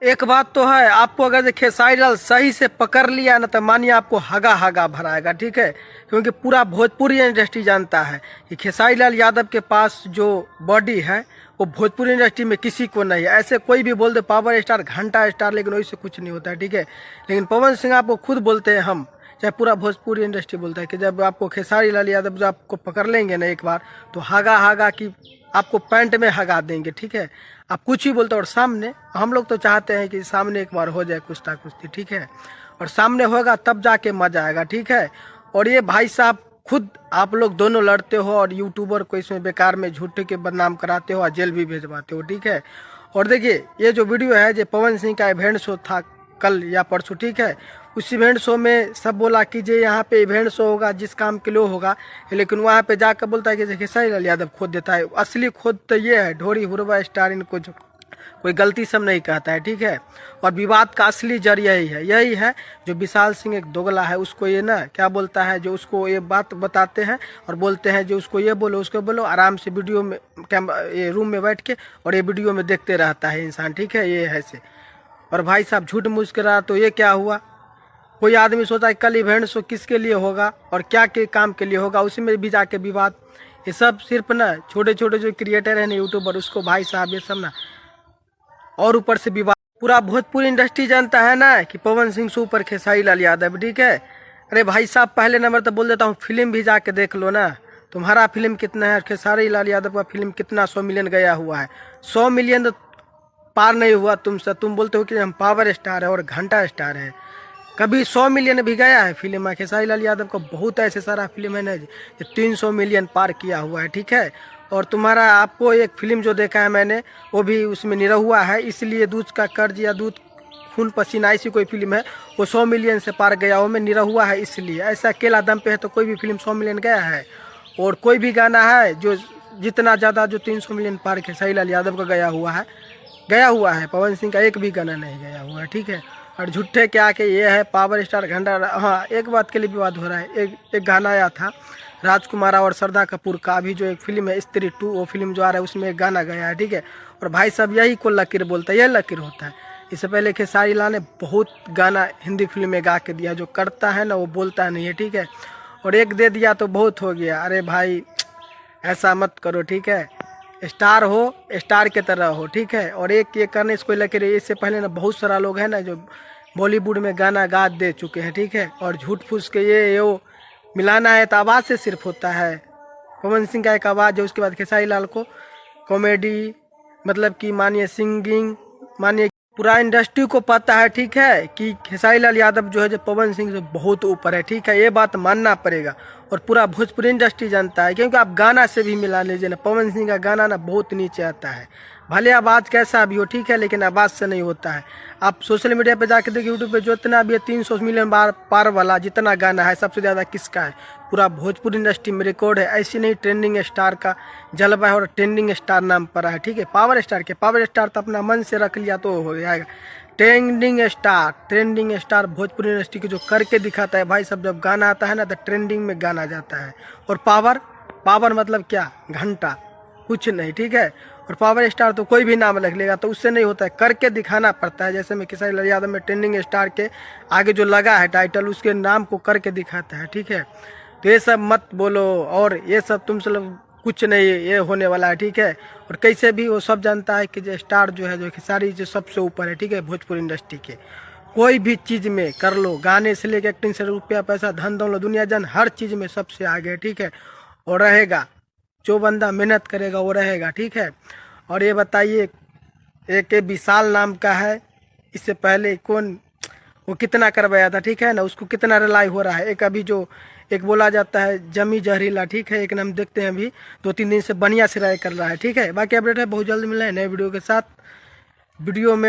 एक बात तो है, आपको अगर खेसारी लाल सही से पकड़ लिया ना तो मानिए आपको हगा हगा भराएगा, ठीक है। क्योंकि पूरा भोजपुरी इंडस्ट्री जानता है कि खेसारी लाल यादव के पास जो बॉडी है वो भोजपुरी इंडस्ट्री में किसी को नहीं है। ऐसे कोई भी बोल दे पावर स्टार, घंटा स्टार, लेकिन वैसे कुछ नहीं होता है, ठीक है। लेकिन पवन सिंह आपको खुद बोलते हैं, हम चाहे पूरा भोजपुरी इंडस्ट्री बोलता है कि जब आपको खेसारी लाल यादव जब आपको पकड़ लेंगे ना एक बार, तो हगा हगा की आपको पैंट में हगा देंगे, ठीक है। आप कुछ ही बोलते हो। और सामने हम लोग तो चाहते हैं कि सामने एक बार हो जाए कुश्ता कुश्ती, ठीक है। और सामने होगा तब जाके मजा आएगा, ठीक है। और ये भाई साहब खुद आप लोग दोनों लड़ते हो और यूट्यूबर को इसमें बेकार में झूठे के बदनाम कराते हो और जेल भी भेजवाते हो, ठीक है। और देखिए ये जो वीडियो है जो पवन सिंह का इवेंट शो था कल या परसों, ठीक है। उस इवेंट शो में सब बोला कि जे यहाँ पे इवेंट शो होगा जिस काम के लिए होगा, लेकिन वहाँ पे जाकर बोलता है कि खेसारी लाल यादव खोद देता है। असली खोद तो ये है ढोरी हुरवा स्टार, इनको जो कोई गलती सब नहीं कहता है, ठीक है। और विवाद का असली जड़ यही है जो विशाल सिंह एक दोगला है, उसको ये ना क्या बोलता है, जो उसको ये बात बताते हैं और बोलते हैं जो उसको ये बोलो उसको बोलो, आराम से वीडियो में ये रूम में बैठ के और ये वीडियो में देखते रहता है इंसान, ठीक है। ये है से। और भाई साहब झूठ मूझ के रहा तो ये क्या हुआ, कोई आदमी सोचा है कल इवेंट शो किसके लिए होगा और क्या के काम के लिए होगा, उसी में भी जाके विवाद। ये सब सिर्फ ना छोटे छोटे जो क्रिएटर है ना यूट्यूबर, उसको भाई साहब ये सब ना और ऊपर से विवाद। पूरा भोजपुरी इंडस्ट्री जानता है ना कि पवन सिंह से ऊपर खेसारी लाल यादव, ठीक है। अरे भाई साहब पहले नंबर तो बोल देता हूँ, फिल्म भी जाके देख लो ना। तुम्हारा फिल्म कितना है, खेसारी लाल यादव का फिल्म कितना 100 मिलियन गया हुआ है। 100 मिलियन तो पार नहीं हुआ तुमसे। तुम बोलते हो कि हम पावर स्टार है और घंटा स्टार है। कभी 100 मिलियन भी गया है फिल्म में? खेसारी लाल यादव का बहुत ऐसे सारा फिल्म है ना जो 300 मिलियन पार किया हुआ है, ठीक है। और तुम्हारा आपको एक फिल्म जो देखा है मैंने वो भी उसमें निरहुआ है, इसलिए दूध का कर्ज या दूध खून पसीना ऐसी कोई फिल्म है वो 100 मिलियन से पार गया, वो में निरहुआ है इसलिए। ऐसा अकेला दम पे है तो कोई भी फिल्म 100 मिलियन गया है। और कोई भी गाना है जो जितना ज़्यादा जो 300 मिलियन पार खेसारी लाल यादव का गया हुआ है, पवन सिंह का एक भी गाना नहीं गया हुआ है, ठीक है। और झूठे क्या के ये है पावर स्टार घंटा। हाँ एक बात के लिए विवाद हो रहा है, एक गाना आया था राजकुमार और श्रद्धा कपूर का, अभी जो एक फिल्म है स्त्री 2 वो फिल्म जो आ रहा है उसमें एक गाना गया है, ठीक है। और भाई साहब यही को लकीर बोलता है, यह लकीर होता है। इससे पहले खेसारी लाल ने बहुत गाना हिंदी फिल्म में गा के दिया, जो करता है ना वो बोलता नहीं है, ठीक है। और एक दे दिया तो बहुत हो गया। अरे भाई ऐसा मत करो, ठीक है। स्टार हो स्टार के तरह हो, ठीक है। और एक ये करने इसको लकीर, इससे पहले ना बहुत सारा लोग हैं ना जो बॉलीवुड में गाना गा दे चुके हैं, ठीक है। और झूठ फूस के ये मिलाना है तो आवाज़ से सिर्फ होता है। पवन सिंह का एक आवाज़ है, उसके बाद खेसारी लाल को कॉमेडी मतलब कि मानिए सिंगिंग, मानिए पूरा इंडस्ट्री को पता है, ठीक है, कि खेसारी लाल यादव जो है जो पवन सिंह से बहुत ऊपर है, ठीक है। ये बात मानना पड़ेगा और पूरा भोजपुरी इंडस्ट्री जानता है, क्योंकि आप गाना से भी मिला लीजिए ना, पवन सिंह का गाना ना बहुत नीचे आता है। भले आवाज़ कैसा भी हो, ठीक है, लेकिन आवाज़ से नहीं होता है। आप सोशल मीडिया पे जाके देखिए, यूट्यूब पे जितना भी है 300 मिलियन बार पार वाला जितना गाना है सबसे ज़्यादा किसका है? पूरा भोजपुरी इंडस्ट्री में रिकॉर्ड है। ऐसी नहीं ट्रेंडिंग स्टार का जलवा है और ट्रेंडिंग स्टार नाम पड़ा है, ठीक है। पावर स्टार तो अपना मन से रख लिया तो हो जाएगा। ट्रेंडिंग स्टार भोजपुरी इंडस्ट्री की जो करके दिखाता है भाई सब, जब गाना आता है ना तो ट्रेंडिंग में गाना जाता है। और पावर मतलब क्या? घंटा, कुछ नहीं, ठीक है। और पावर स्टार तो कोई भी नाम रख लेगा तो उससे नहीं होता है, करके दिखाना पड़ता है। जैसे मैं खेसारी लाल यादव में ट्रेंडिंग स्टार के आगे जो लगा है टाइटल, उसके नाम को करके दिखाता है, ठीक है। तो ये सब मत बोलो और ये सब तुमसे कुछ नहीं ये होने वाला है, ठीक है। और कैसे भी वो सब जानता है कि जो स्टार जो है जो खेसारी जो सबसे ऊपर है, ठीक है, भोजपुरी इंडस्ट्री के। कोई भी चीज़ में कर लो, गाने से लेकर एक्टिंग से रुपया पैसा धन दौलत दुनिया जन हर चीज़ में सबसे आगे, ठीक है। और रहेगा, जो बंदा मेहनत करेगा वो रहेगा, ठीक है। और ये बताइए एक विशाल नाम का है, इससे पहले कौन वो कितना करवाया था, ठीक है ना, उसको कितना रिलाई हो रहा है। एक अभी जो एक बोला जाता है जमी जहरीला, ठीक है, एक नाम देखते हैं अभी 2-3 दिन से बढ़िया से राय कर रहा है, ठीक है। बाकी अपडेट है बहुत जल्द मिल रहा है नए वीडियो के साथ। वीडियो में